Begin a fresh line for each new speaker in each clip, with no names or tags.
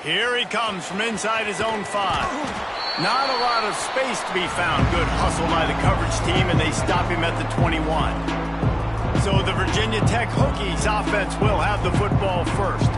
Here he comes from inside his own 5. Not a lot of space to be found. Good hustle by the coverage team, and they stop him at the 21. So the Virginia Tech Hokies offense will have the football first.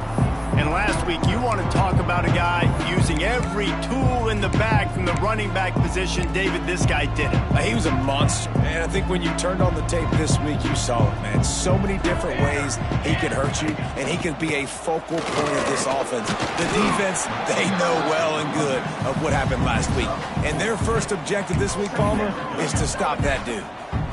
And last week, you want to talk about a guy using every tool in the bag from the running back position. David, this guy did it.
He was a monster, and I think when you turned on the tape this week, you saw it, man. So many different ways he could hurt you, and he could be a focal point of this offense. The defense, they know well and good of what happened last week. And their first objective this week, Palmer, is to stop that dude.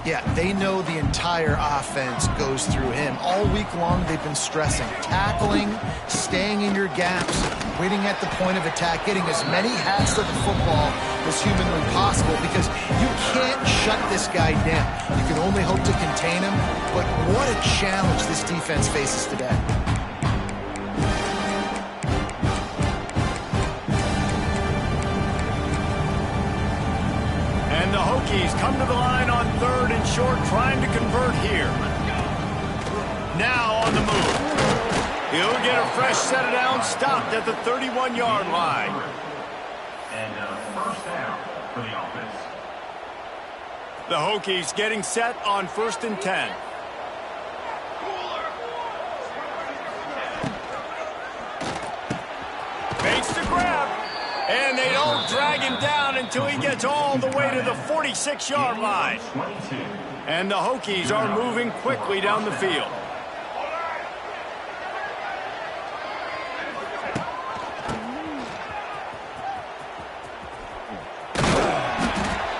Yeah, they know the entire offense goes through him. All week long, they've been stressing. Tackling, staying in your gaps, waiting at the point of attack, getting as many hats to the football as humanly possible, because you can't shut this guy down. You can only hope to contain him, but what a challenge this defense faces today.
And the Hokies come to the line on 3rd and short, trying to convert here. Now on the move. He'll get a fresh set of downs, stopped at the 31-yard line.
And first down for the offense.
The Hokies getting set on 1st and 10. Makes the grab. And they don't drag him down until he gets all the way to the 46-yard line. And the Hokies are moving quickly down the field.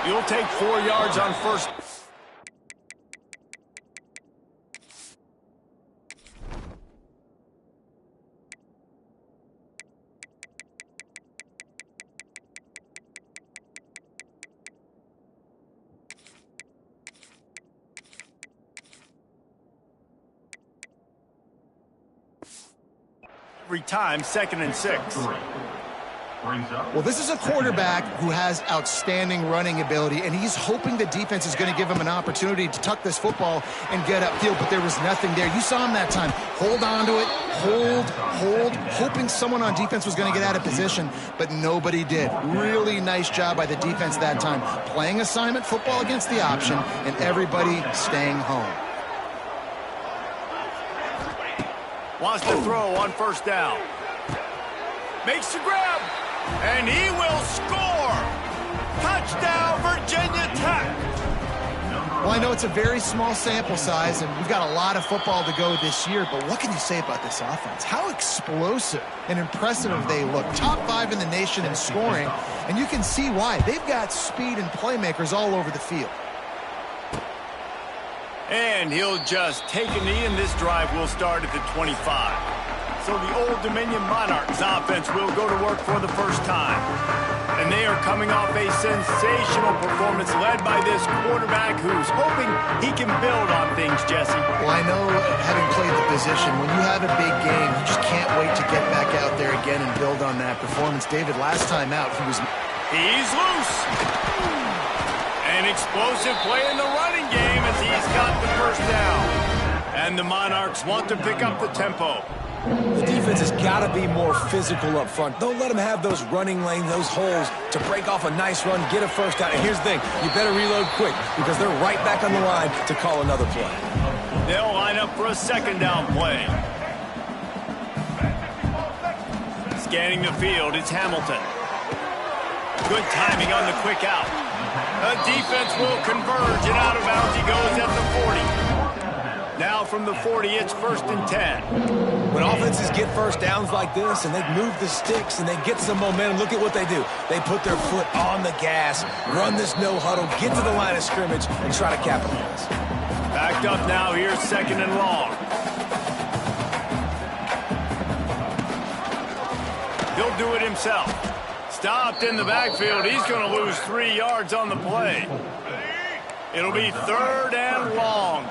You'll take 4 yards on first. Every time, 2nd and 6.
Well, this is a quarterback who has outstanding running ability, and he's hoping the defense is going to give him an opportunity to tuck this football and get upfield, but there was nothing there. You saw him that time. Hold on to it, hold, hoping someone on defense was going to get out of position, but nobody did. Really nice job by the defense that time. Playing assignment football against the option, and everybody staying home.
Wants to throw on 1st down. Makes the grab. And he will score! Touchdown, Virginia Tech!
Well, I know it's a very small sample size, and we've got a lot of football to go this year, but what can you say about this offense? How explosive and impressive they look. Top 5 in the nation in scoring, and you can see why. They've got speed and playmakers all over the field.
And he'll just take a knee, and this drive will start at the 25. So the Old Dominion Monarchs offense will go to work for the first time. And they are coming off a sensational performance led by this quarterback who's hoping he can build on things, Jesse.
Well, I know, having played the position, when you have a big game, you just can't wait to get back out there again and build on that performance. David, last time out,
He's loose. An explosive play in the running game as he's got the first down. And the Monarchs want to pick up the tempo.
The defense has got to be more physical up front. Don't let them have those running lanes, those holes to break off a nice run, get a first down. And here's the thing, you better reload quick because they're right back on the line to call another play.
They'll line up for a 2nd down play. Scanning the field, it's Hamilton. Good timing on the quick out. The defense will converge, and out of bounds he goes at the 40. Now from the 40, it's 1st and 10.
When offenses get first downs like this and they move the sticks and they get some momentum, look at what they do. They put their foot on the gas, run this no huddle, get to the line of scrimmage, and try to capitalize.
Backed up now, here's 2nd and long. He'll do it himself. Stopped in the backfield. He's going to lose 3 yards on the play. It'll be 3rd and long.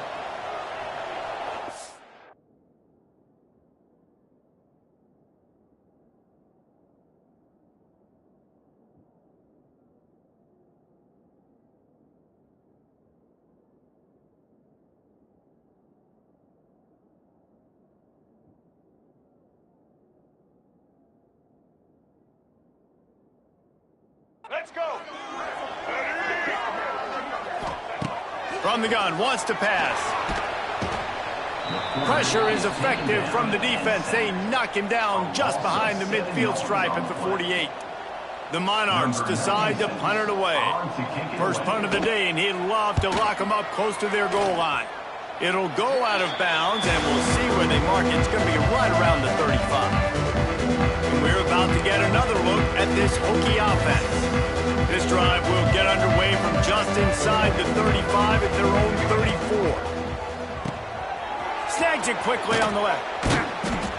From the gun, wants to pass. Pressure is effective from the defense. They knock him down just behind the midfield stripe at the 48. The Monarchs decide to punt it away. First punt of the day, and he'd love to lock them up close to their goal line. It'll go out of bounds, and we'll see where they mark it. It's going to be right around the 35. And we're about to get another look at this Hokie offense. This drive will get underway from just inside the 35 at their own 34. Snags it quickly on the left.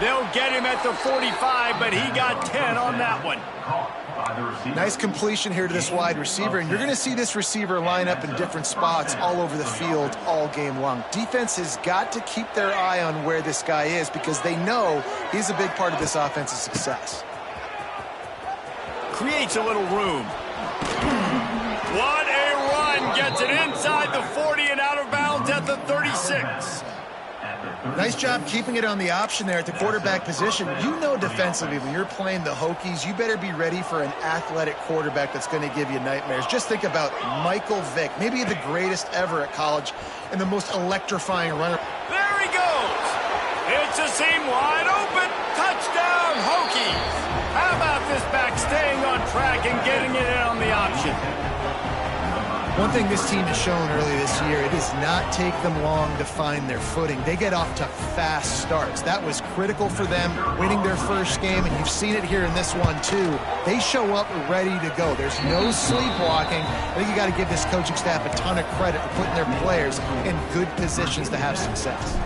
They'll get him at the 45, but he got 10 on that one.
Nice completion here to this wide receiver, and you're going to see this receiver line up in different spots all over the field all game long. Defense has got to keep their eye on where this guy is because they know he's a big part of this offense's success.
Creates a little room. What a run! Gets it inside the 40 and out of bounds at the 36.
Nice job keeping it on the option there at the quarterback position. You know defensively when you're playing the Hokies, you better be ready for an athletic quarterback that's going to give you nightmares. Just think about Michael Vick, maybe the greatest ever at college and the most electrifying runner.
There he goes. It's a seam wide open. Touchdown, Hokies. How about this back staying on track and getting it in on the option?
One thing this team has shown early this year, it does not take them long to find their footing. They get off to fast starts. That was critical for them winning their first game, and you've seen it here in this one too. They show up ready to go. There's no sleepwalking. I think you got to give this coaching staff a ton of credit for putting their players in good positions to have success.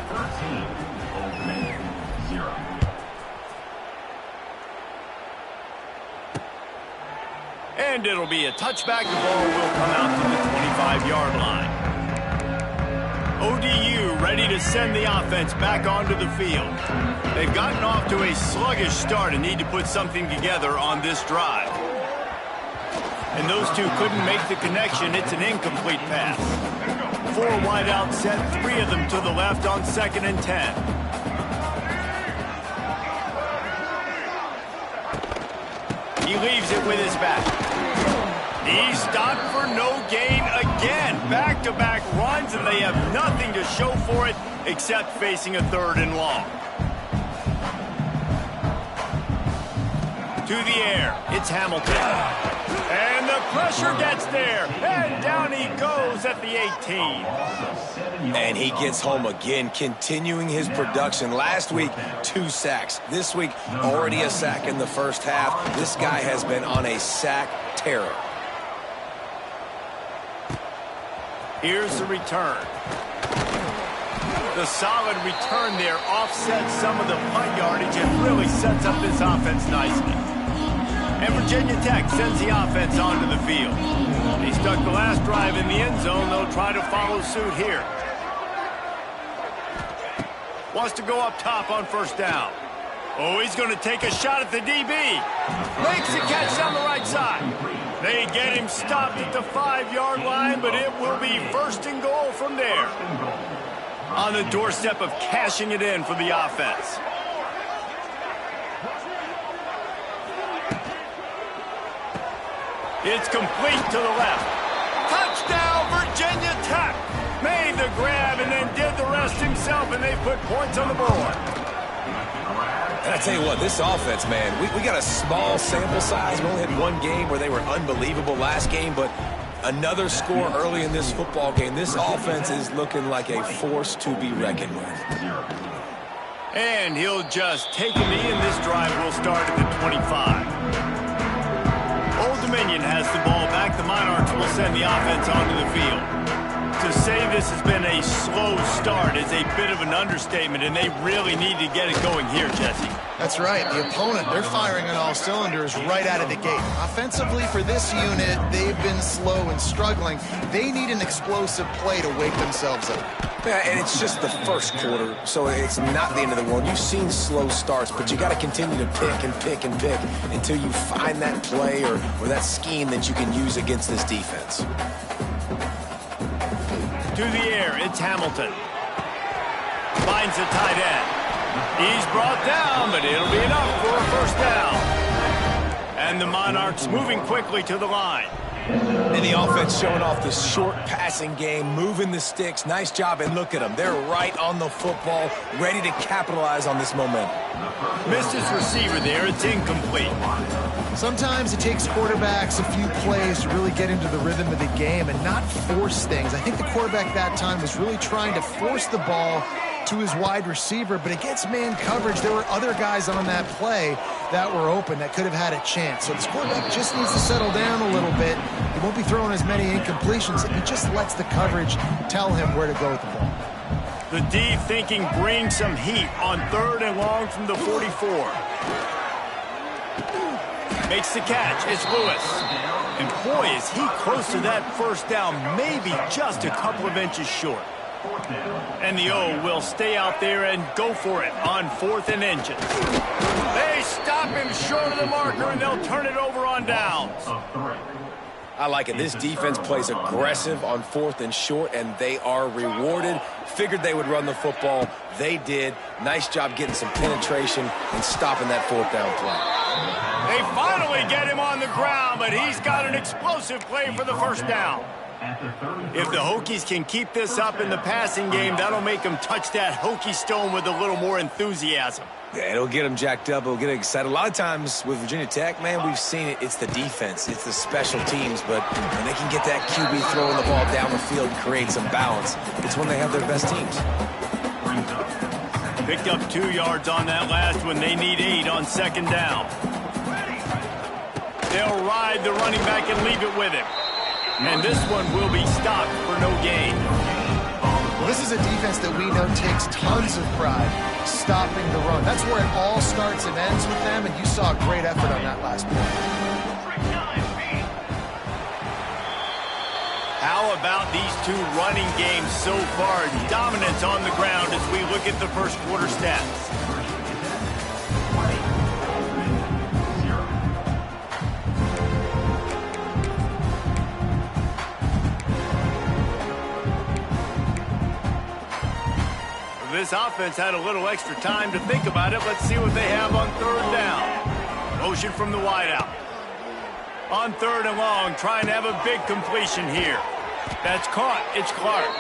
And it'll be a touchback. The ball will come out to the 25-yard line. ODU ready to send the offense back onto the field. They've gotten off to a sluggish start and need to put something together on this drive. And those two couldn't make the connection. It's an incomplete pass. 4 wide out set, 3 of them to the left on 2nd and 10. He leaves it with his back. He's stopped for no gain again. Back-to-back runs, and they have nothing to show for it except facing a 3rd and long. To the air, it's Hamilton. And the pressure gets there. And down he goes at the 18.
And he gets home again, continuing his production. Last week, 2 sacks. This week, already a sack in the first half. This guy has been on a sack terror.
Here's the return. The solid return there offsets some of the punt yardage and really sets up this offense nicely. And Virginia Tech sends the offense onto the field. They stuck the last drive in the end zone. They'll try to follow suit here. Wants to go up top on 1st down. Oh, he's going to take a shot at the DB. Makes the catch down the right side. They get him stopped at the 5-yard line, but it will be 1st and goal from there. On the doorstep of cashing it in for the offense. It's complete to the left. Touchdown, Virginia Tech. Made the grab and then did the rest himself, and they put points on the board.
And I tell you what, this offense, man, we got a small sample size. We only had 1 game where they were unbelievable last game, but another score early in this football game. This offense is looking like a force to be reckoned with.
And he'll just take a knee, and this drive will start at the 25. Old Dominion has the ball back. The Monarchs will send the offense onto the field. To say this has been a slow start is a bit of an understatement, and they really need to get it going here, Jesse.
That's right. The opponent, they're firing on all cylinders right out of the gate. Offensively for this unit, they've been slow and struggling. They need an explosive play to wake themselves up.
Yeah, and it's just the first quarter, so it's not the end of the world. You've seen slow starts, but you got to continue to pick and pick and pick until you find that play or that scheme that you can use against this defense.
To the air, it's Hamilton. Finds the tight end. He's brought down, but it'll be enough for a 1st down. And And the Monarchs moving quickly to the line.
And the offense showing off the short passing game, moving the sticks. Nice job, and look at them. They're right on the football, ready to capitalize on this momentum.
Missed his receiver there. It's incomplete.
Sometimes it takes quarterbacks a few plays to really get into the rhythm of the game and not force things. I think the quarterback that time was really trying to force the ball to his wide receiver, but against man coverage, there were other guys on that play that were open that could have had a chance. So this quarterback just needs to settle down a little bit. He won't be throwing as many incompletions. He just lets the coverage tell him where to go with the ball.
The D thinking bring some heat on 3rd and long from the 44. Makes the catch. It's Lewis. And boy, is he close to that first down, maybe just a couple of inches short. And the O will stay out there and go for it on 4th and inches. They stop him short of the marker, and they'll turn it over on downs.
I like it. This defense plays aggressive on 4th and short, and they are rewarded. Figured they would run the football. They did. Nice job getting some penetration and stopping that 4th down play.
They finally get him on the ground, but he's got an explosive play for the first down. If the Hokies can keep this up in the passing game, that'll make them touch that Hokie stone with a little more enthusiasm.
Yeah, it'll get them jacked up. It'll get them excited. A lot of times with Virginia Tech, man, we've seen it. It's the defense. It's the special teams. But when they can get that QB throwing the ball down the field and create some balance, it's when they have their best teams.
Picked up 2 yards on that last one. They need 8 on 2nd down. They'll ride the running back and leave it with him. And this one will be stopped for no gain.
Well, this is a defense that we know takes tons of pride stopping the run. That's where it all starts and ends with them, and you saw a great effort on that last play.
How about these 2 running games so far? Dominance on the ground as we look at the first quarter stats. This offense had a little extra time to think about it. Let's see what they have on 3rd down. Motion from the wideout. On 3rd and long, trying to have a big completion here. That's caught. It's Clark.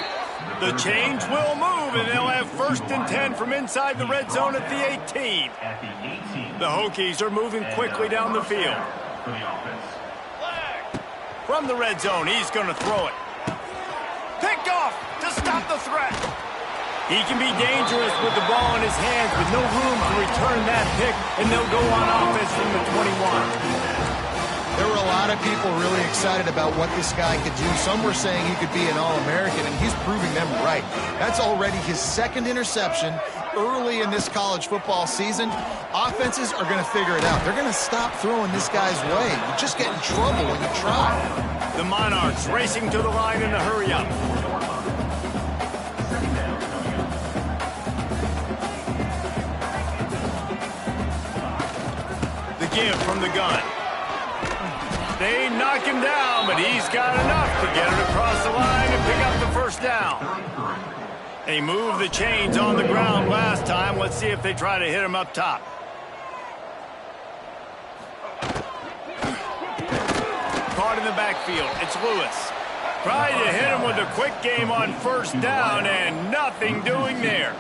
The change will move, and they'll have 1st and 10 from inside the red zone at the 18. The Hokies are moving quickly down the field. From the red zone, he's going to throw it. Picked off to stop the threat. He can be dangerous with the ball in his hands with no room to return that pick, and they'll go on offense from the 21.
There were a lot of people really excited about what this guy could do. Some were saying he could be an All-American, and he's proving them right. That's already his 2nd interception early in this college football season. Offenses are going to figure it out. They're going to stop throwing this guy's way. You just get in trouble when you try.
The Monarchs racing to the line in a hurry-up. Give from the gun. They knock him down, but he's got enough to get it across the line and pick up the first down. They moved the chains on the ground last time. Let's see if they try to hit him up top. Caught in the backfield. It's Lewis. Tried to hit him with a quick game on 1st down, and nothing doing there.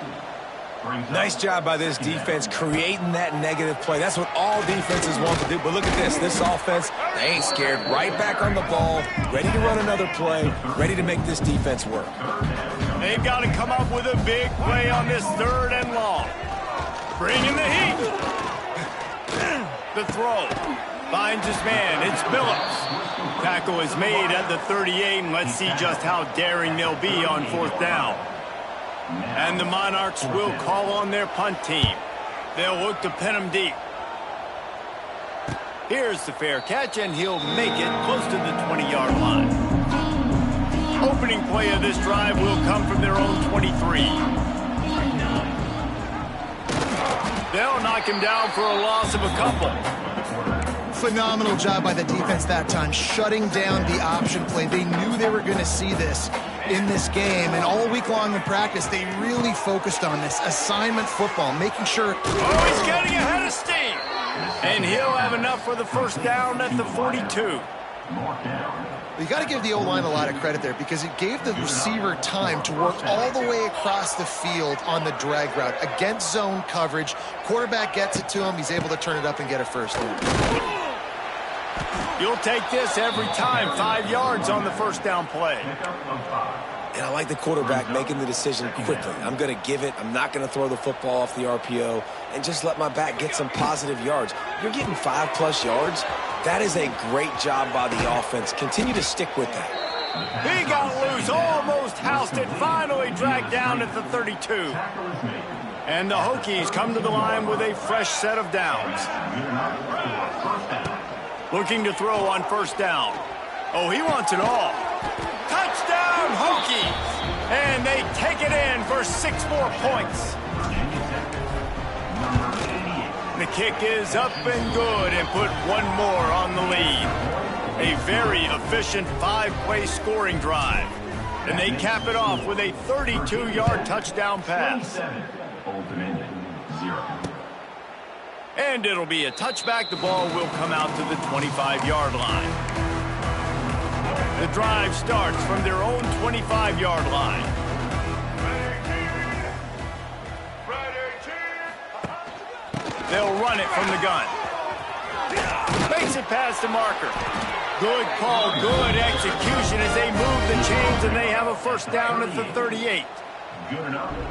Nice job by this defense creating that negative play. That's what all defenses want to do. But look at this. This offense, they ain't scared. Right back on the ball, ready to run another play, ready to make this defense work.
They've got to come up with a big play on this 3rd and long. Bringing the heat. The throw. Finds his man. It's Billups. Tackle is made at the 38, and let's see just how daring they'll be on 4th down. And the Monarchs will call on their punt team. They'll look to pin him deep. Here's the fair catch, and he'll make it close to the 20-yard line. Opening play of this drive will come from their own 23. They'll knock him down for a loss of a couple.
Phenomenal job by the defense that time, shutting down the option play. They knew they were going to see this in this game, and all week long in practice, they really focused on this assignment football, making sure...
Oh, he's getting ahead of steam. And he'll have enough for the first down at the 42.
You got to give the O-line a lot of credit there because it gave the receiver time to work all the way across the field on the drag route against zone coverage. Quarterback gets it to him. He's able to turn it up and get a first down.
You'll take this every time. 5 yards on the first down play.
And I like the quarterback making the decision quickly. I'm going to give it. I'm not going to throw the football off the RPO and just let my back get some positive yards. You're getting 5+ yards. That is a great job by the offense. Continue to stick with that.
He got loose, almost housed it, finally dragged down at the 32. And the Hokies come to the line with a fresh set of downs. Looking to throw on first down. Oh, he wants it all. Touchdown, Hokies! And they take it in for 6 more points. The kick is up and good and put one more on the lead. A very efficient 5-play scoring drive. And they cap it off with a 32-yard touchdown pass. And it'll be a touchback. The ball will come out to the 25-yard line. The drive starts from their own 25-yard line. They'll run it from the gun. Makes it past the marker. Good call, good execution as they move the chains and they have a first down at the 38.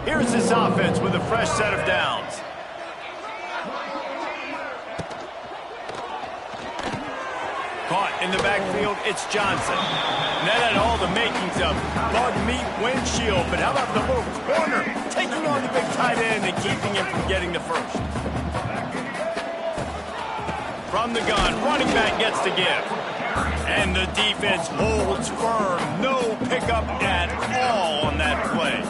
Here's this offense with a fresh set of downs. Caught in the backfield, it's Johnson. And that had all the makings of bug meat windshield, but how about the little corner taking on the big tight end and keeping him from getting the first? From the gun, running back gets the give. And the defense holds firm. No pickup at all on that play.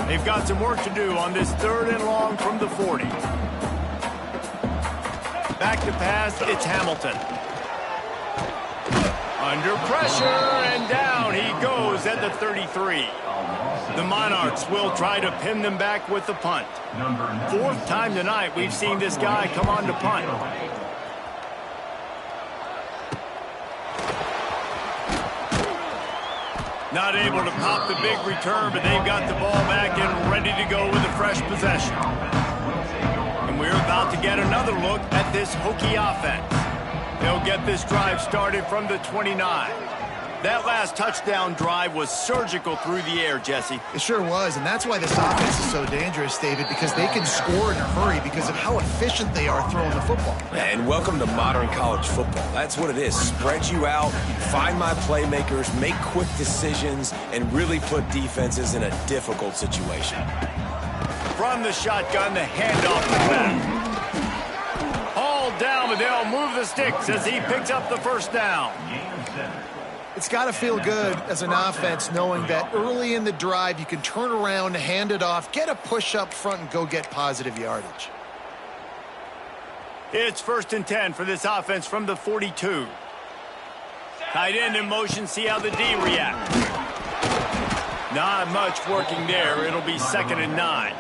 They've got some work to do on this 3rd and long from the 40. Back to pass, it's Hamilton. Under pressure, and down he goes at the 33. The Monarchs will try to pin them back with the punt. 4th time tonight we've seen this guy come on to punt. Not able to pop the big return, but they've got the ball back and ready to go with a fresh possession. And we're about to get another look at this Hokie offense. They'll get this drive started from the 29. That last touchdown drive was surgical through the air, Jesse.
It sure was, and that's why this offense is so dangerous, David, because they can score in a hurry because of how efficient they are throwing the football.
And welcome to modern college football. That's what it is. Spread you out, find my playmakers, make quick decisions, and really put defenses in a difficult situation.
From the shotgun, the handoff to back. Down, but they'll move the sticks as he picks up the first down.
It's got to feel good as an offense knowing that early in the drive you can turn around, hand it off, get a push up front, and go get positive yardage.
It's 1st and 10 for this offense from the 42. Tight end in motion, see how the D react. Not much working there. It'll be 2nd and 9.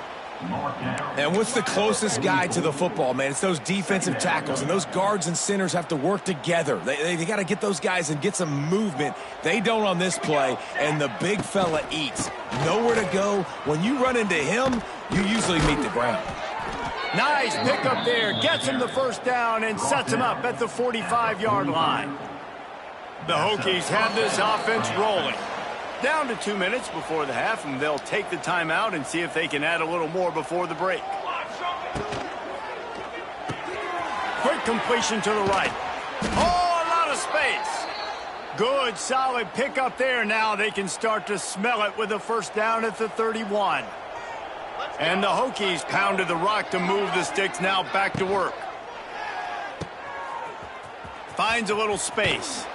And what's the closest guy to the football, man? It's those defensive tackles, and those guards and centers have to work together. They got to get those guys and get some movement. They don't on this play, and the big fella eats. Nowhere to go. When you run into him, you usually meet the ground.
Nice pickup there. Gets him the first down and sets him up at the 45-yard line. The Hokies have this offense rolling. Down to 2 minutes before the half, and they'll take the timeout and see if they can add a little more before the break. Quick completion to the right. Oh, a lot of space. Good, solid pickup there. Now they can start to smell it with a first down at the 31. And the Hokies pounded the rock to move the sticks. Now back to work. Finds a little space.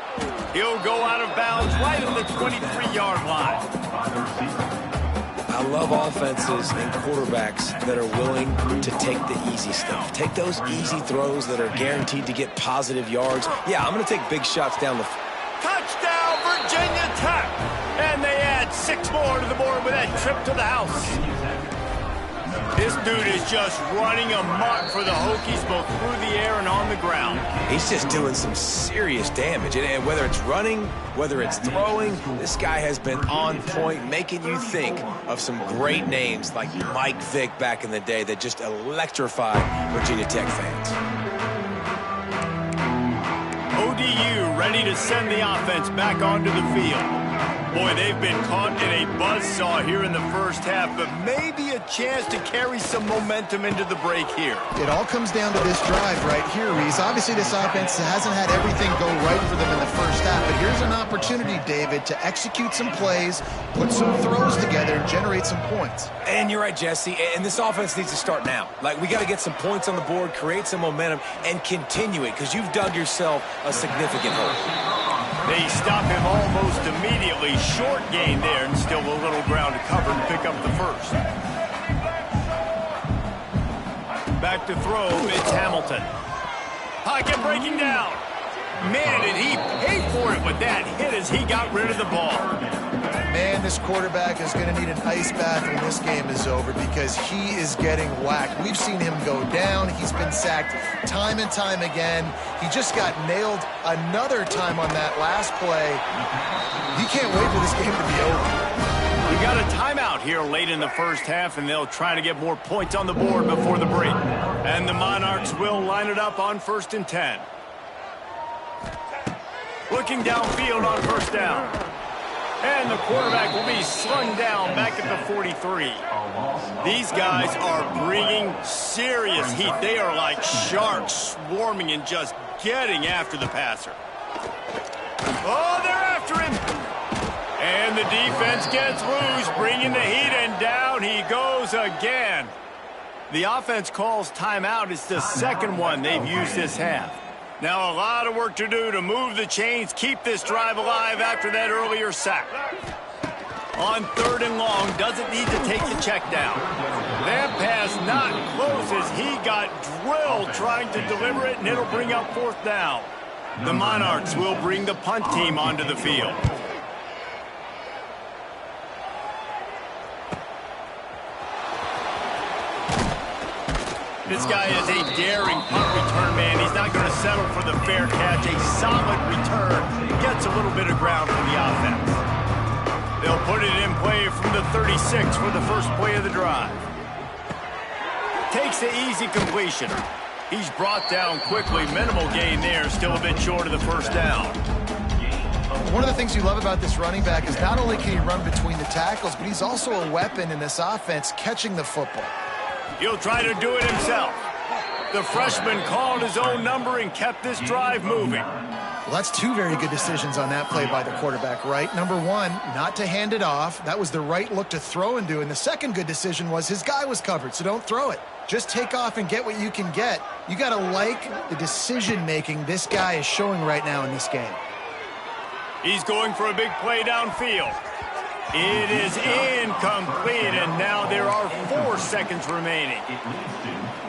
He'll go out of bounds right at the 23-yard line.
I love offenses and quarterbacks that are willing to take the easy stuff. Take those easy throws that are guaranteed to get positive yards. Yeah, I'm going to take big shots down the field.
Touchdown, Virginia Tech! And they add 6 more to the board with that trip to the house. This dude is just running amok for the Hokies both through the air and on the ground.
He's just doing some serious damage. And whether it's running, whether it's throwing, this guy has been on point, making you think of some great names like Mike Vick back in the day that just electrified Virginia Tech fans.
ODU ready to send the offense back onto the field. Boy, they've been caught in a buzzsaw here in the first half, but maybe a chance to carry some momentum into the break here.
It all comes down to this drive right here, Reese. Obviously, this offense hasn't had everything go right for them in the first half, but here's an opportunity, David, to execute some plays, put some throws together, and generate some points.
And you're right, Jesse, and this offense needs to start now. Like, we got to get some points on the board, create some momentum, and continue it, because you've dug yourself a significant hole.
They stop him almost immediately. Short gain there, and still a little ground to cover to pick up the first. Back to throw, it's Hamilton. Pocket breaking down. Man, did he pay for it with that hit as he got rid of the ball.
Man, this quarterback is going to need an ice bath when this game is over because he is getting whacked. We've seen him go down. He's been sacked time and time again. He just got nailed another time on that last play. He can't wait for this game to be over.
We got a timeout here late in the first half, and they'll try to get more points on the board before the break. And the Monarchs will line it up on 1st and 10. Looking downfield on first down. And the quarterback will be slung down back at the 43. These guys are bringing serious heat. They are like sharks swarming and just getting after the passer. Oh, they're after him. And the defense gets loose, bringing the heat, and down he goes again. The offense calls timeout. It's the second one they've used this half. Now a lot of work to do to move the chains, keep this drive alive after that earlier sack. On 3rd and long, doesn't need to take the check down. That pass not close as he got drilled trying to deliver it, and it'll bring up 4th down. The Monarchs will bring the punt team onto the field. This guy is a daring punt return man. He's not going to settle for the fair catch. A solid return. Gets a little bit of ground for the offense. They'll put it in play from the 36 for the first play of the drive. Takes the easy completion. He's brought down quickly. Minimal gain there. Still a bit short of the first down.
One of the things you love about this running back is not only can he run between the tackles, but he's also a weapon in this offense catching the football.
He'll try to do it himself. The freshman called his own number and kept this drive moving.
Well, that's 2 very good decisions on that play by the quarterback, right? Number 1, not to hand it off. That was the right look to throw into. And the second good decision was his guy was covered, so don't throw it. Just take off and get what you can get. You got to like the decision-making this guy is showing right now in this game.
He's going for a big play downfield. It is incomplete, and now there are 4 seconds remaining.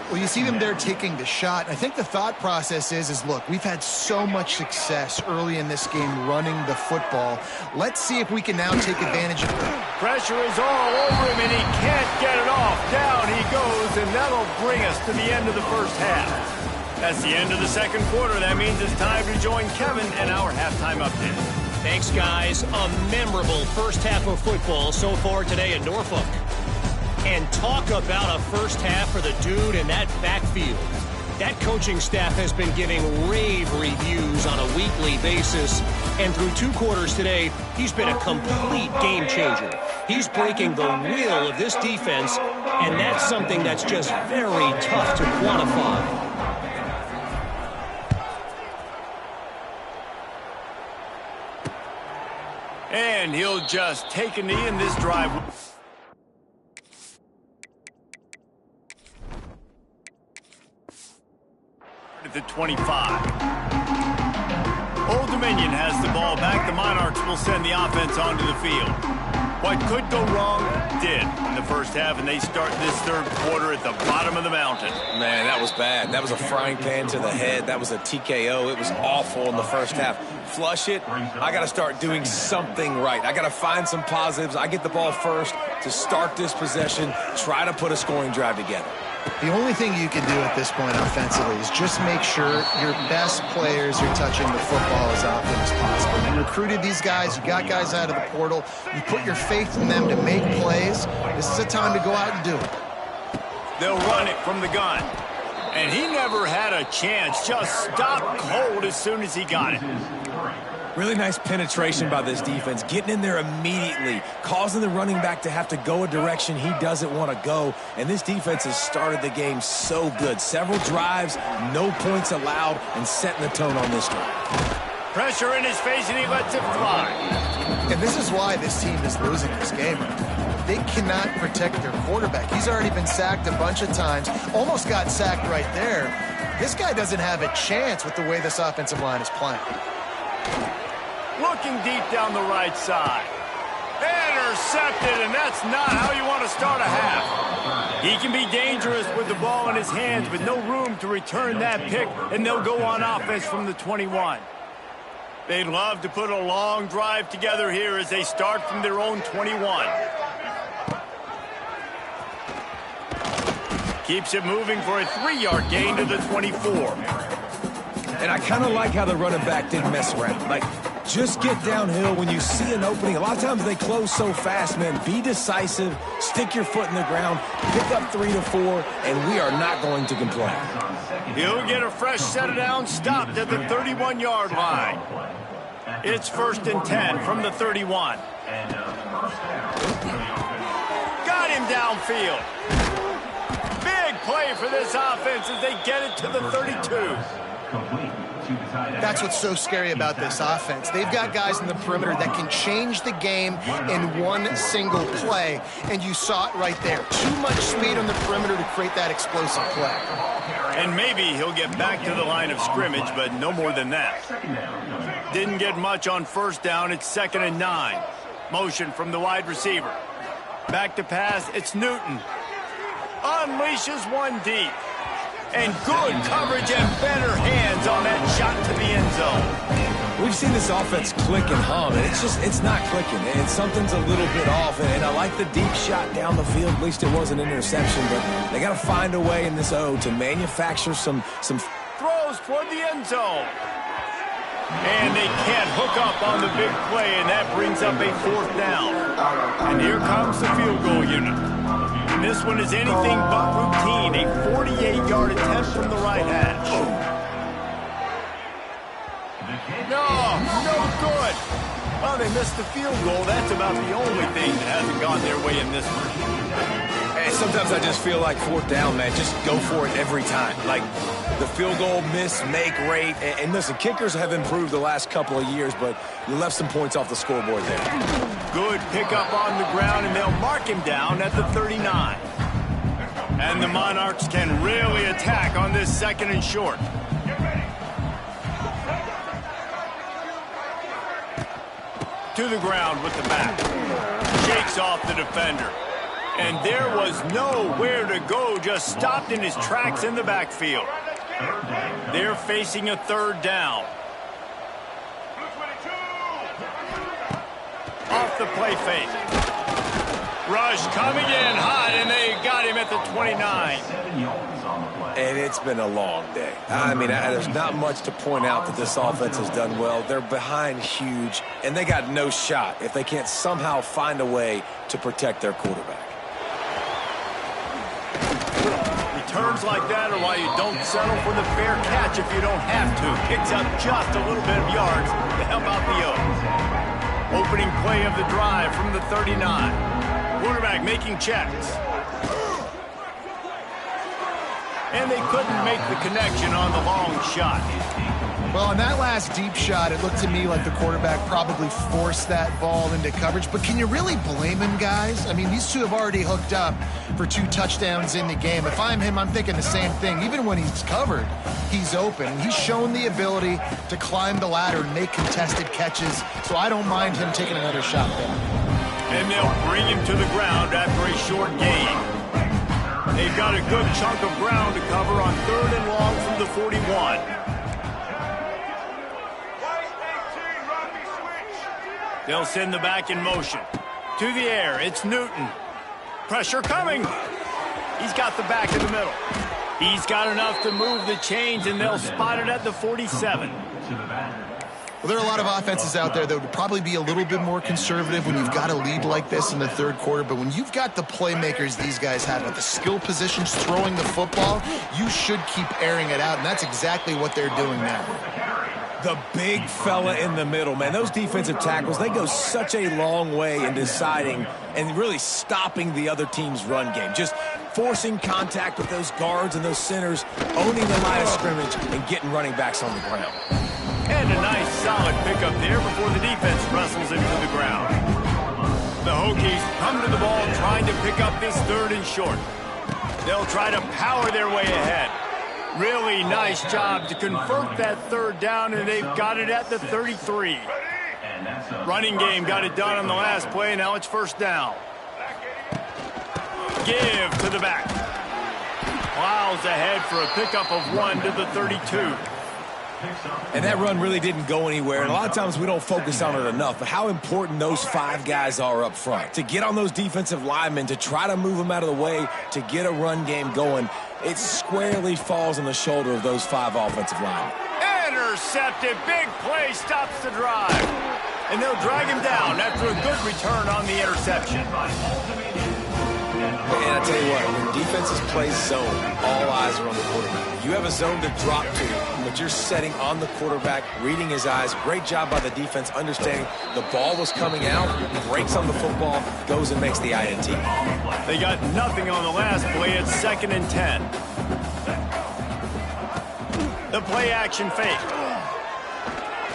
Well, you see them there taking the shot. I think the thought process is look, we've had so much success early in this game running the football. Let's see if we can now take advantage of it.
Pressure is all over him, and he can't get it off. Down he goes, and that'll bring us to the end of the first half. That's the end of the second quarter. That means it's time to join Kevin and our halftime update.
Thanks, guys. A memorable first half of football so far today in Norfolk. And talk about a first half for the dude in that backfield. That coaching staff has been giving rave reviews on a weekly basis. And through 2 quarters today, he's been a complete game changer. He's breaking the will of this defense, and that's something that's just very tough to quantify.
And he'll just take a knee in this drive. At the 25. Old Dominion has the ball back. The Monarchs will send the offense onto the field. What could go wrong did in the first half, and they start this third quarter at the bottom of the mountain.
Man, that was bad. That was a frying pan to the head. That was a TKO. It was awful in the first half. Flush it. I got to start doing something right. I got to find some positives. I get the ball first. to start this possession, try to put a scoring drive together.
The only thing you can do at this point offensively is just make sure your best players are touching the football as often as possible. You recruited these guys. You got guys out of the portal. You put your faith in them to make plays. This is a time to go out and do it.
They'll run it from the gun. And he never had a chance. Just stopped cold as soon as he got it.
Really nice penetration by this defense, getting in there immediately, causing the running back to have to go a direction he doesn't want to go. And this defense has started the game so good. Several drives, no points allowed, and setting the tone on this drive.
Pressure in his face, and he lets it fly.
And this is why this team is losing this game right now. They cannot protect their quarterback. He's already been sacked a bunch of times, almost got sacked right there. This guy doesn't have a chance with the way this offensive line is playing.
Looking deep down the right side. Intercepted, and that's not how you want to start a half. He can be dangerous with the ball in his hands, but no room to return that pick, and they'll go on offense from the 21. They'd love to put a long drive together here as they start from their own 21. Keeps it moving for a 3-yard gain to the 24.
And I kind of like how the running back didn't mess around. Like, just get downhill when you see an opening. A lot of times they close so fast, man. Be decisive, stick your foot in the ground, pick up 3 to 4, and we are not going to complain.
He'll get a fresh set of downs stopped at the 31-yard line. It's 1st and 10 from the 31. Got him downfield. Big play for this offense as they get it to the 32.
That's what's so scary about this offense. They've got guys in the perimeter that can change the game in one single play, and you saw it right there. Too much speed on the perimeter to create that explosive play.
And maybe he'll get back to the line of scrimmage, but no more than that. Didn't get much on 1st down. It's 2nd and 9. Motion from the wide receiver. Back to pass. It's Newton. Unleashes one deep. And good coverage and better hands on that shot to the end zone.
We've seen this offense click and hum, and it's not clicking. And something's a little bit off. And I like the deep shot down the field. At least it was an interception, but they got to find a way in this O to manufacture some
throws toward the end zone. And they can't hook up on the big play, and that brings up a 4th down. And here comes the field goal unit. And this one is anything but routine, a 48-yard attempt from the right hash. No good. Well, they missed the field goal. That's about the only thing that hasn't gone their way in this one.
Hey, sometimes I just feel like 4th down, man. Just go for it every time. Like the field goal miss, make rate. And listen, kickers have improved the last couple of years, but you left some points off the scoreboard there.
Good pickup on the ground, and they'll mark him down at the 39. And the Monarchs can really attack on this 2nd and short. To the ground with the back. Shakes off the defender. And there was nowhere to go, just stopped in his tracks in the backfield. They're facing a 3rd down. Off the play fake. Rush coming in hot, and they got him at the 29.
And it's been a long day. I mean, there's not much to point out that this offense has done well. They're behind huge, and they got no shot if they can't somehow find a way to protect their quarterback.
Returns like that are why you don't settle for the fair catch if you don't have to. Picks up just a little bit of yards to help out the O. Opening play of the drive from the 39. Quarterback making checks. And they couldn't make the connection on the long shot.
Well, on that last deep shot, it looked to me like the quarterback probably forced that ball into coverage. But can you really blame him, guys? I mean, these two have already hooked up for 2 touchdowns in the game. If I'm him, I'm thinking the same thing. Even when he's covered, he's open. He's shown the ability to climb the ladder and make contested catches. So I don't mind him taking another shot there.
And they'll bring him to the ground after a short gain. They've got a good chunk of ground to cover on 3rd and long from the 41. They'll send the back in motion. To the air, it's Newton. Pressure coming. He's got the back in the middle. He's got enough to move the chains, and they'll spot it at the 47.
Well, there are a lot of offenses out there that would probably be a little bit more conservative when you've got a lead like this in the third quarter. But when you've got the playmakers these guys have at the skill positions throwing the football, you should keep airing it out, and that's exactly what they're doing now.
The big fella in the middle, man. Those defensive tackles, they go such a long way in deciding and really stopping the other team's run game. Just forcing contact with those guards and those centers, owning the line of scrimmage, and getting running backs on the ground.
And a nice solid pickup there before the defense wrestles into the ground. The Hokies come to the ball trying to pick up this 3rd and short. They'll try to power their way ahead. Really nice job to convert that 3rd down, and they've got it at the 33. Running game got it done on the last play. Now it's 1st down. Give to the back. Plows ahead for a pickup of 1 to the 32.
And that run really didn't go anywhere. And a lot of times we don't focus on it enough. But how important those 5 guys are up front. To get on those defensive linemen, to try to move them out of the way, to get a run game going, it squarely falls on the shoulder of those 5 offensive linemen.
Intercepted. Big play stops the drive. And they'll drag him down after a good return on the interception.
And I tell you what, when defenses play zone, all eyes are on the quarterback. You have a zone to drop to, but you're setting on the quarterback, reading his eyes. Great job by the defense, understanding the ball was coming out, breaks on the football, goes and makes the INT.
They got nothing on the last play. It's 2nd and 10. The play action fake.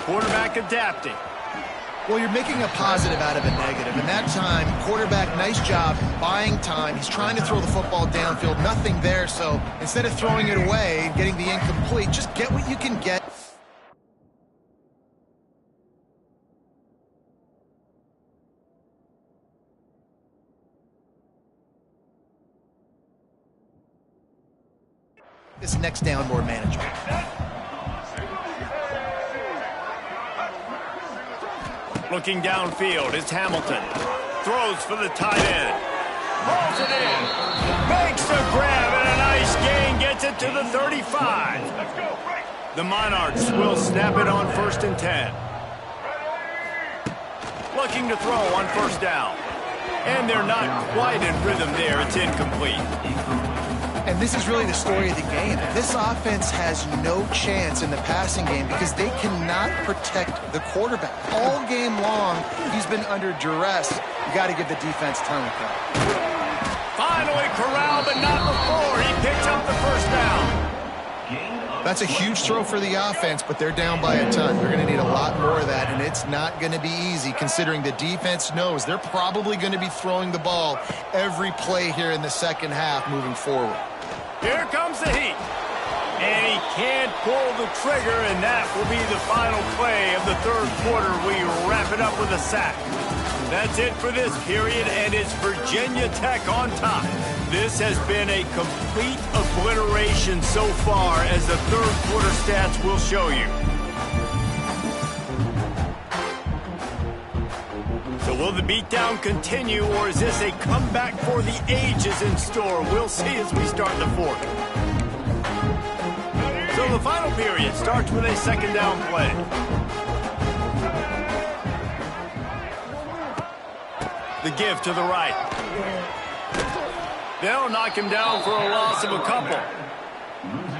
Quarterback adapting.
Well, you're making a positive out of a negative. In that time, quarterback, nice job, buying time. He's trying to throw the football downfield. Nothing there, so instead of throwing it away and getting the incomplete, just get what you can get. This next down more manageable.
Looking downfield, it's Hamilton. Throws for the tight end. Pulls it in. Makes the grab and a nice gain. Gets it to the 35. The Monarchs will snap it on 1st and 10. Looking to throw on 1st down. And they're not quite in rhythm there. It's incomplete.
And this is really the story of the game. This offense has no chance in the passing game because they cannot protect the quarterback. All game long, he's been under duress. You got to give the defense time to play.
Finally corralled, but not before. He picks up the 1st down.
That's a huge throw for the offense, but they're down by a ton. They're going to need a lot more of that, and it's not going to be easy considering the defense knows they're probably going to be throwing the ball every play here in the second half moving forward.
Here comes the heat. And he can't pull the trigger, and that will be the final play of the 3rd quarter. We wrap it up with a sack. That's it for this period, and it's Virginia Tech on top. This has been a complete obliteration so far, as the 3rd quarter stats will show you. So will the beatdown continue, or is this a comeback for the ages in store? We'll see as we start the 4th. So the final period starts with a 2nd down play. The give to the right. They'll knock him down for a loss of a couple.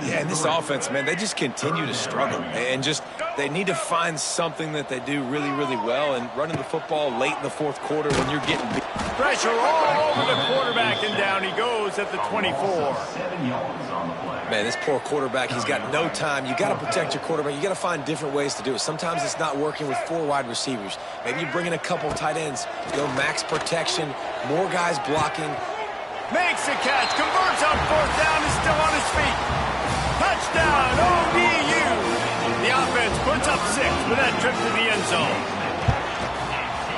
Yeah, and this offense, man, they just continue to struggle. And just, they need to find something that they do really, really well. And running the football late in the 4th quarter when you're getting beat.
Pressure all over the quarterback, and down he goes at the 24.
Man, this poor quarterback, he's got no time. You got to protect your quarterback. You got to find different ways to do it. Sometimes it's not working with 4 wide receivers. Maybe you bring in a couple tight ends, go max protection, more guys blocking.
Makes the catch, converts on 4th down, is still on his feet. Touchdown, ODU. The offense puts up 6 with that trip to the end zone.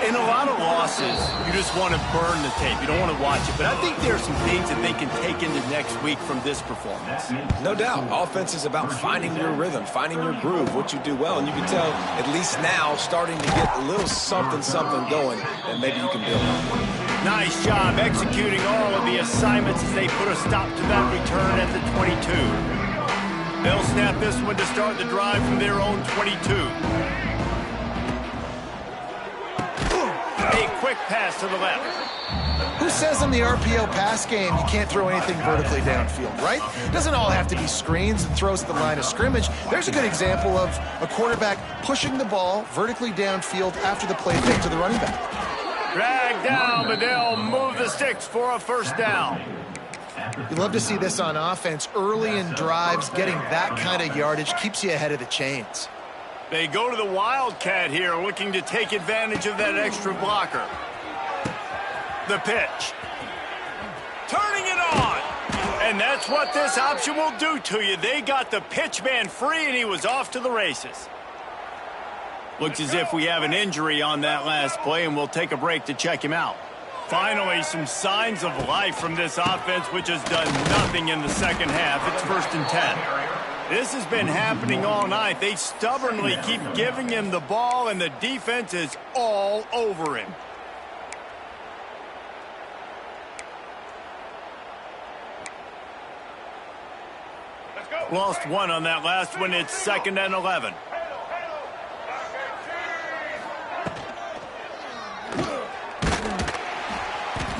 In a lot of losses, you just want to burn the tape. You don't want to watch it. But I think there are some things that they can take into next week from this performance.
No doubt. Offense is about finding your rhythm, finding your groove, what you do well. And you can tell, at least now, starting to get a little something going that maybe you can build on.
Nice job executing all of the assignments as they put a stop to that return at the 22. They'll snap this one to start the drive from their own 22. A quick pass to the left.
Who says in the RPO pass game you can't throw anything vertically downfield, right? It doesn't all have to be screens and throws at the line of scrimmage. There's a good example of a quarterback pushing the ball vertically downfield after the play fake to the running back.
Drag down, but they'll move the sticks for a first down.
You love to see this on offense. Early in drives, getting that kind of yardage keeps you ahead of the chains.
They go to the Wildcat here, looking to take advantage of that extra blocker. The pitch. Turning it on. And that's what this option will do to you. They got the pitch man free, and he was off to the races. Looks as if we have an injury on that last play, and we'll take a break to check him out. Finally, some signs of life from this offense, which has done nothing in the second half. It's 1st and 10. This has been happening all night. They stubbornly keep giving him the ball, and the defense is all over him. Lost one on that last one. It's 2nd and 11.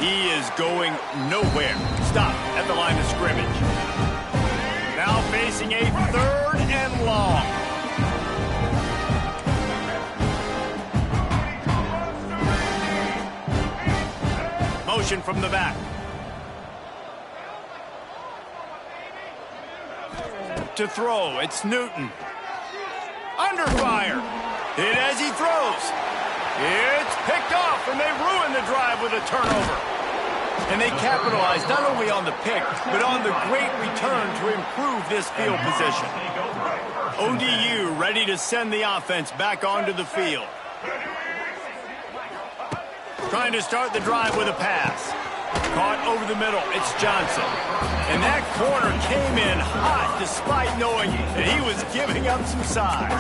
He is going nowhere. Stop at the line of scrimmage. Now facing a 3rd and long. Motion from the back. To throw, it's Newton. Under fire. Hit as he throws. It's picked off, and they ruin the drive with a turnover. And they capitalize not only on the pick, but on the great return to improve this field position. ODU ready to send the offense back onto the field. Trying to start the drive with a pass. Caught over the middle. It's Johnson. And that corner came in hot despite knowing that he was giving up some size.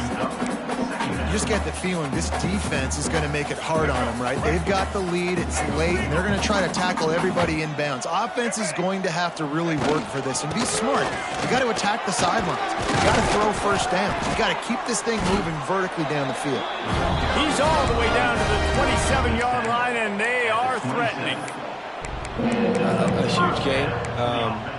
You just get the feeling this defense is going to make it hard on them, right? They've got the lead. It's late, and they're going to try to tackle everybody inbounds. Offense is going to have to really work for this and be smart. You got to attack the sidelines. You got to throw first downs. You got to keep this thing moving vertically down the field.
He's all the way down to the 27-yard line, and they are threatening.
A huge game.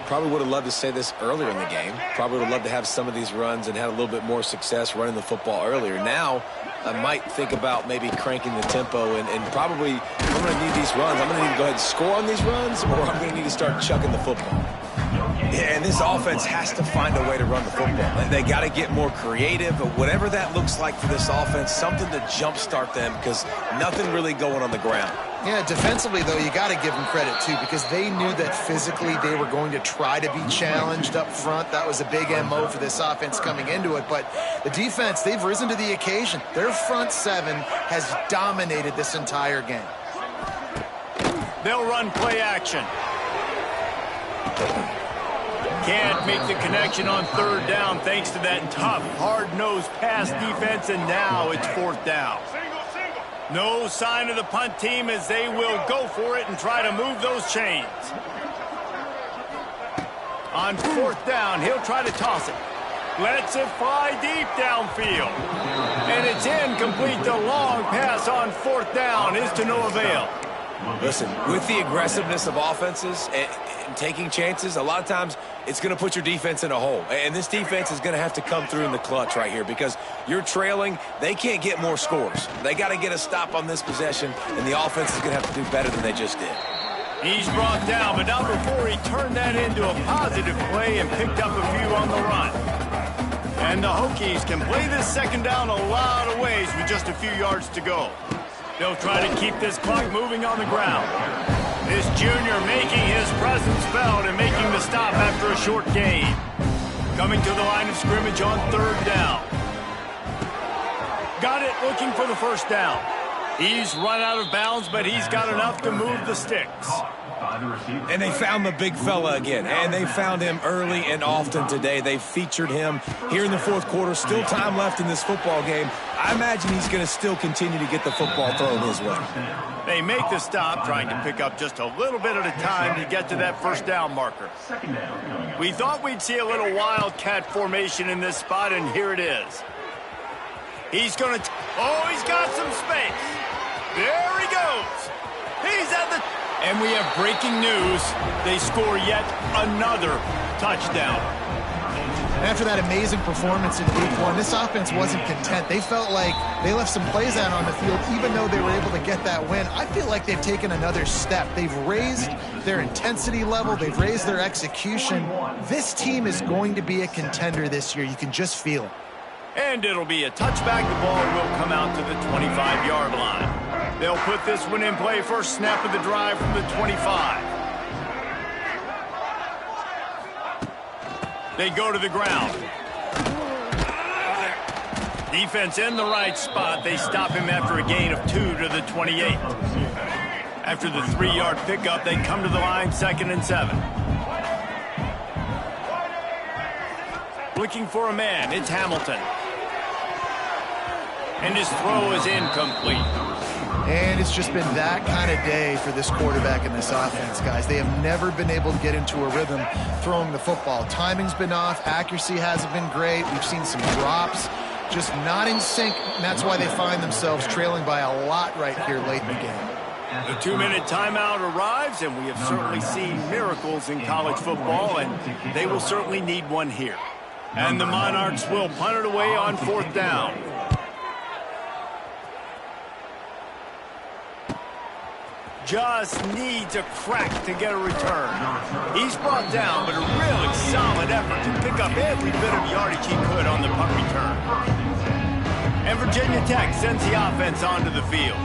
Probably would have loved to say this earlier in the game. Probably would have loved to have some of these runs and had a little bit more success running the football earlier. Now, I might think about maybe cranking the tempo and probably, if I'm going to need these runs, I'm going to need to go ahead and score on these runs, or I'm going to need to start chucking the football. Yeah, and this offense has to find a way to run the football. They got to get more creative, but whatever that looks like for this offense, something to jumpstart them, because nothing really going on the ground.
Yeah, defensively, though, you got to give them credit, too, because they knew that physically they were going to try to be challenged up front. That was a big MO for this offense coming into it. But the defense, they've risen to the occasion. Their front seven has dominated this entire game.
They'll run play action. Can't make the connection on 3rd down thanks to that tough, hard-nosed pass defense, and now it's 4th down. No sign of the punt team as they will go for it and try to move those chains. On 4th down, he'll try to toss it. Lets it fly deep downfield. And it's incomplete. The long pass on 4th down is to no avail.
Listen, with the aggressiveness of offenses and taking chances, a lot of times it's going to put your defense in a hole. And this defense is going to have to come through in the clutch right here because you're trailing. They can't get more scores. They got to get a stop on this possession, and the offense is going to have to do better than they just did.
He's brought down, but not before he turned that into a positive play and picked up a few on the run. And the Hokies can play this 2nd down a lot of ways with just a few yards to go. They'll try to keep this clock moving on the ground. This junior making his presence felt and making the stop after a short gain. Coming to the line of scrimmage on 3rd down. Got it looking for the 1st down. He's run out of bounds, but he's got enough to move the sticks.
And they found the big fella again, and they found him early and often today. They featured him here in the fourth quarter. Still time left in this football game. I imagine he's going to still continue to get the football thrown his way.
They make the stop, trying to pick up just a little bit at a time to get to that first down marker. We thought we'd see a little wildcat formation in this spot, and here it is. He's going to... Oh, he's got some space. There he goes. He's at the... And we have breaking news. They score yet another touchdown.
After that amazing performance in week one, this offense wasn't content. They felt like they left some plays out on the field, even though they were able to get that win. I feel like they've taken another step. They've raised their intensity level. They've raised their execution. This team is going to be a contender this year. You can just feel it.
And it'll be a touchback. The ball will come out to the 25-yard line. They'll put this one in play first snap of the drive from the 25. They go to the ground. Defense in the right spot. They stop him after a gain of 2 to the 28. After the 3-yard pickup, they come to the line, 2nd and 7. Looking for a man. It's Hamilton. And his throw is incomplete.
And it's just been that kind of day for this quarterback and this offense, guys. They have never been able to get into a rhythm throwing the football. Timing's been off. Accuracy hasn't been great. We've seen some drops, just not in sync, and that's why they find themselves trailing by a lot right here late in the game.
The 2-minute timeout arrives, and we have certainly seen miracles in college football, and they will certainly need one here. And the Monarchs will punt it away on 4th down. Just needs a crack to get a return. He's brought down, but a really solid effort to pick up every bit of yardage he could on the punt return. And Virginia Tech sends the offense onto the field.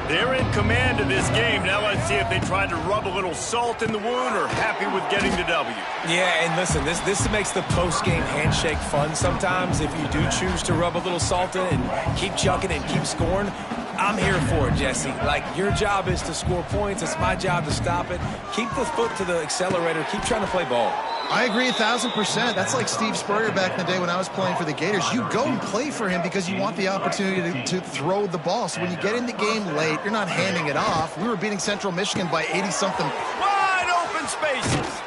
They're in command of this game. Now let's see if they try to rub a little salt in the wound or happy with getting the W.
Yeah, and listen, this makes the post-game handshake fun sometimes. If you do choose to rub a little salt in and keep chucking and keep scoring, I'm here for it, Jesse. Like, your job is to score points. It's my job to stop it. Keep the foot to the accelerator. Keep trying to play ball.
I agree 1,000%. That's like Steve Spurrier back in the day when I was playing for the Gators. You go and play for him because you want the opportunity to throw the ball. So when you get in the game late, you're not handing it off. We were beating Central Michigan by 80-something.
Wide open spaces.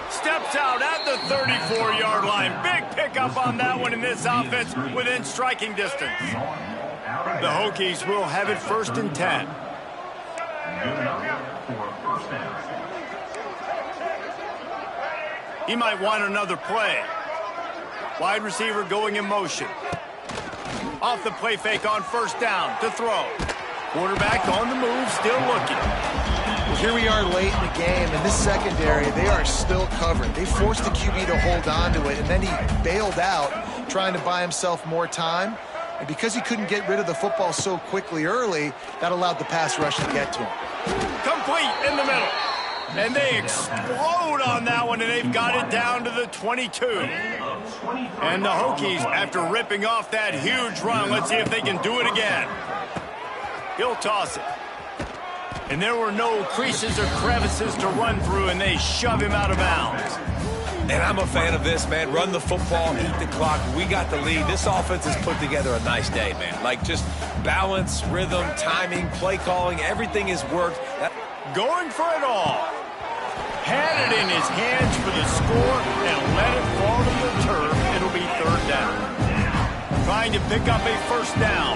Steps out at the 34-yard line. Big pickup on that one in this offense within striking distance. The Hokies will have it 1st and 10. He might want another play. Wide receiver going in motion. Off the play fake on 1st down to throw. Quarterback on the move, still looking.
Here we are late in the game, and this secondary, they are still covered. They forced the QB to hold on to it, and then he bailed out, trying to buy himself more time. And because he couldn't get rid of the football so quickly early, that allowed the pass rush to get to him.
Complete in the middle. And they explode on that one, and they've got it down to the 22. And the Hokies, after ripping off that huge run, let's see if they can do it again. He'll toss it. And there were no creases or crevices to run through, and they shove him out of bounds.
And I'm a fan of this, man. Run the football, eat the clock. We got the lead. This offense has put together a nice day, man. Like, just balance, rhythm, timing, play calling, everything has worked.
Going for it all. Had it in his hands for the score and let it fall to the turf. It'll be 3rd down. Trying to pick up a 1st down.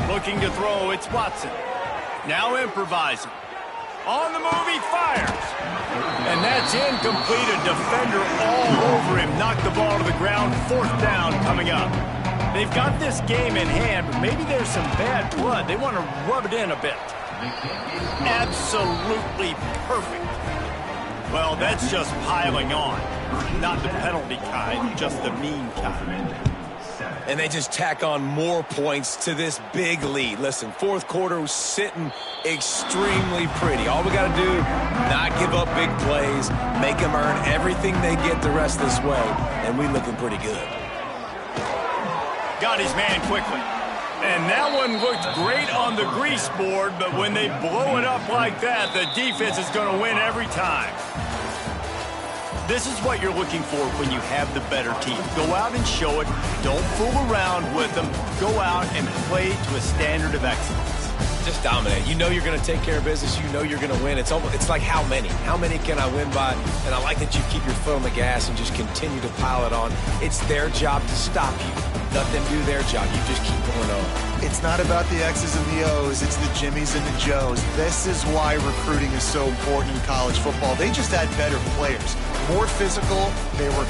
Looking to throw, it's Watson. Now improvising. On the move, he fires. And that's incomplete. A defender all over him. Knocked the ball to the ground. 4th down coming up. They've got this game in hand, but maybe there's some bad blood. They want to rub it in a bit. Absolutely perfect. Well, that's just piling on. Not the penalty kind, just the mean kind.
And they just tack on more points to this big lead. Listen, 4th quarter was sitting extremely pretty. All we got to do, not give up big plays, make them earn everything they get the rest of this way, and we looking pretty good.
Got his man quickly. And that one looked great on the grease board, but when they blow it up like that, the defense is going to win every time. This is what you're looking for when you have the better team. Go out and show it. Don't fool around with them. Go out and play to a standard of excellence.
Just dominate. You know you're going to take care of business. You know you're going to win. It's like how many? How many can I win by? And I like that you keep your foot on the gas and just continue to pile it on. It's their job to stop you. Let them do their job. You just keep going on.
It's not about the X's and the O's. It's the Jimmies and the Joes. This is why recruiting is so important in college football. They just had better players. More physical. They were